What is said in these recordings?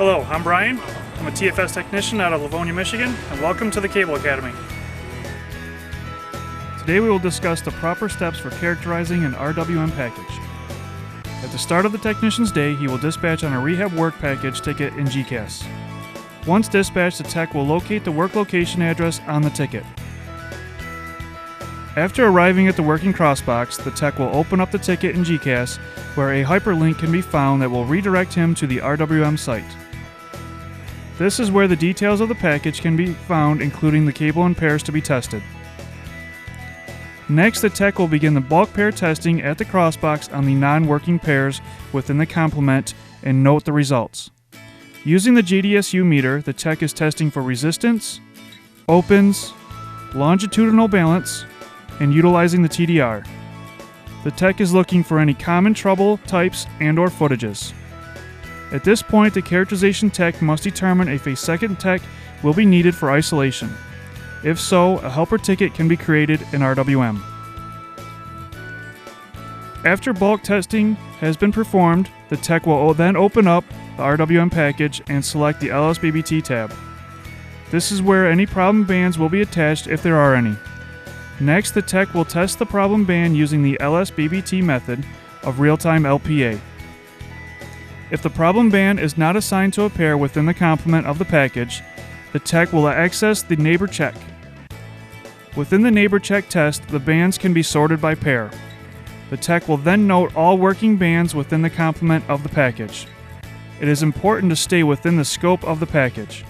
Hello, I'm Brian. I'm a TFS technician out of Livonia, Michigan, and welcome to the Cable Academy. Today we will discuss the proper steps for characterizing an RWM package. At the start of the technician's day, he will dispatch on a rehab work package ticket in GCAS. Once dispatched, the tech will locate the work location address on the ticket. After arriving at the working crossbox, the tech will open up the ticket in GCAS, where a hyperlink can be found that will redirect him to the RWM site. This is where the details of the package can be found, including the cable and pairs to be tested. Next, the tech will begin the bulk pair testing at the crossbox on the non-working pairs within the complement and note the results. Using the GDSU meter, the tech is testing for resistance, opens, longitudinal balance, and utilizing the TDR. The tech is looking for any common trouble types and/or footages. At this point, the characterization tech must determine if a second tech will be needed for isolation. If so, a helper ticket can be created in RWM. After bulk testing has been performed, the tech will then open up the RWM package and select the LSBBT tab. This is where any problem bands will be attached if there are any. Next, the tech will test the problem band using the LSBBT method of real-time LPA. If the problem band is not assigned to a pair within the complement of the package, the tech will access the neighbor check. Within the neighbor check test, the bands can be sorted by pair. The tech will then note all working bands within the complement of the package. It is important to stay within the scope of the package.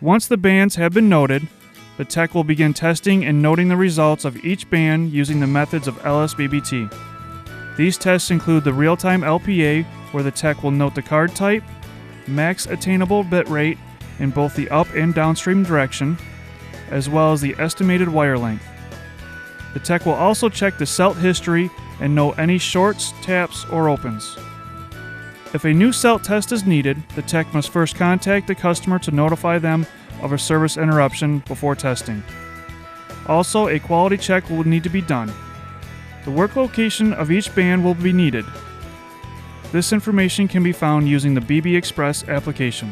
Once the bands have been noted, the tech will begin testing and noting the results of each band using the methods of LSBBT. These tests include the real-time LPA, where the tech will note the card type, max attainable bit rate in both the up and downstream direction, as well as the estimated wire length. The tech will also check the CELT history and note any shorts, taps, or opens. If a new CELT test is needed, the tech must first contact the customer to notify them of a service interruption before testing. Also, a quality check will need to be done. The work location of each band will be needed. This information can be found using the BB Express application.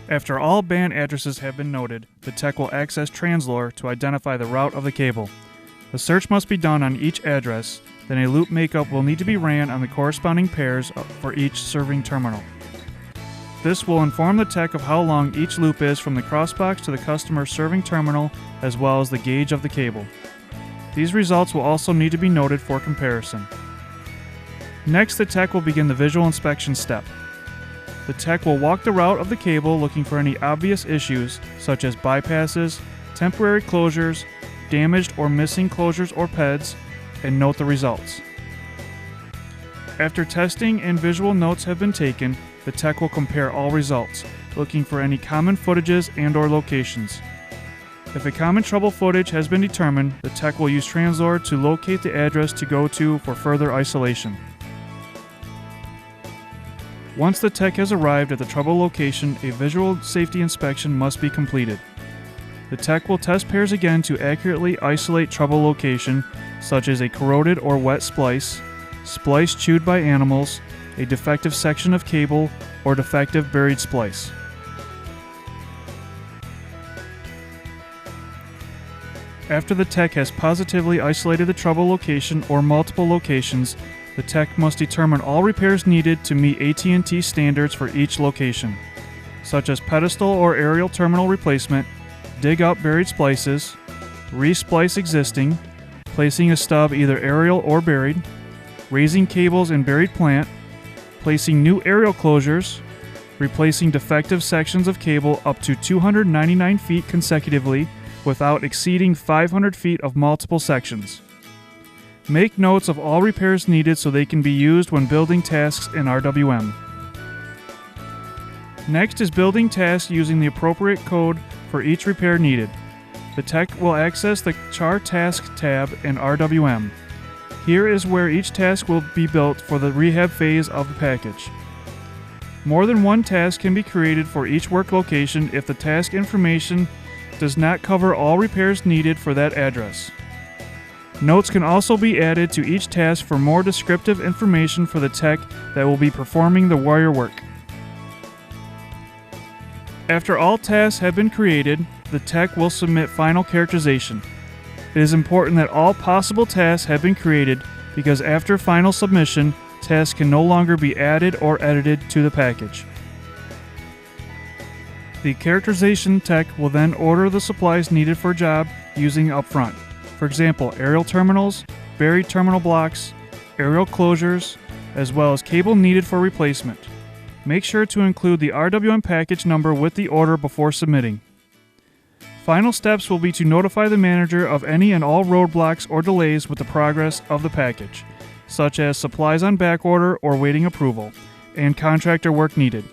After all band addresses have been noted, the tech will access Translore to identify the route of the cable. A search must be done on each address, then a loop makeup will need to be ran on the corresponding pairs for each serving terminal. This will inform the tech of how long each loop is from the crossbox to the customer's serving terminal, as well as the gauge of the cable. These results will also need to be noted for comparison. Next, the tech will begin the visual inspection step. The tech will walk the route of the cable looking for any obvious issues, such as bypasses, temporary closures, damaged or missing closures or PEDs, and note the results. After testing and visual notes have been taken, the tech will compare all results, looking for any common footages and/or locations. If a common trouble footage has been determined, the tech will use Translore to locate the address to go to for further isolation. Once the tech has arrived at the trouble location, a visual safety inspection must be completed. The tech will test pairs again to accurately isolate trouble location, such as a corroded or wet splice, splice chewed by animals, a defective section of cable, or defective buried splice. After the tech has positively isolated the trouble location or multiple locations, the tech must determine all repairs needed to meet AT&T standards for each location, such as pedestal or aerial terminal replacement, dig up buried splices, re-splice existing, placing a stub either aerial or buried, raising cables in buried plant, placing new aerial closures, replacing defective sections of cable up to 299 feet consecutively without exceeding 500 feet of multiple sections. Make notes of all repairs needed so they can be used when building tasks in RWM. Next is building tasks using the appropriate code for each repair needed. The tech will access the Char Task tab in RWM. Here is where each task will be built for the rehab phase of the package. More than one task can be created for each work location if the task information does not cover all repairs needed for that address. Notes can also be added to each task for more descriptive information for the tech that will be performing the wire work. After all tasks have been created, the tech will submit final characterization. It is important that all possible tasks have been created because after final submission, tasks can no longer be added or edited to the package. The characterization tech will then order the supplies needed for a job using upfront. For example, aerial terminals, buried terminal blocks, aerial closures, as well as cable needed for replacement. Make sure to include the RWM package number with the order before submitting. Final steps will be to notify the manager of any and all roadblocks or delays with the progress of the package, such as supplies on backorder or waiting approval, and contractor work needed.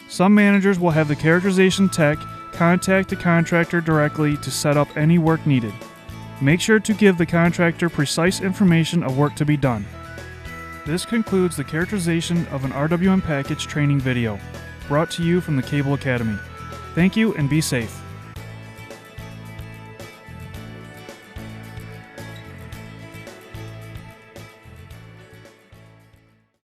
Some managers will have the characterization tech contact the contractor directly to set up any work needed. Make sure to give the contractor precise information of work to be done. This concludes the characterization of an RWM package training video, brought to you from the Cable Academy. Thank you and be safe.